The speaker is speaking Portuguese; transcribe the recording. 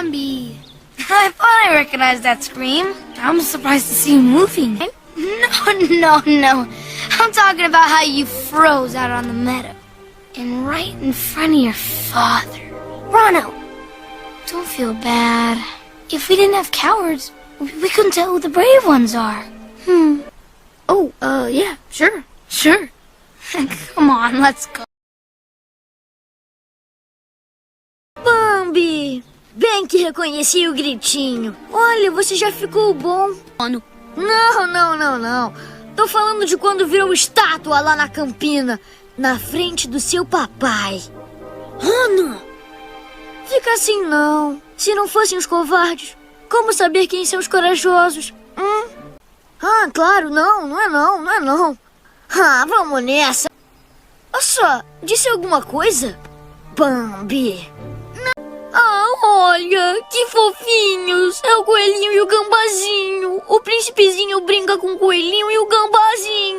Bambi. I thought I recognized that scream. I'm surprised to see you moving. No. I'm talking about how you froze out on the meadow. And right in front of your father. Ronald, don't feel bad. If we didn't have cowards, we couldn't tell who the brave ones are. Oh, yeah, sure. Come on, let's go. Bambi! Bem que reconheci o gritinho. Olha, você já ficou bom. Não. Tô falando de quando virou estátua lá na campina, na frente do seu papai. Ano! Fica assim não. Se não fossem os covardes, como saber quem são os corajosos? Ah, claro, não é não. Ah, vamos nessa. Olha só, disse alguma coisa? Bambi. Ah, olha, que fofinhos! É o coelhinho e o gambazinho. O príncipezinho brinca com o coelhinho e o gambazinho.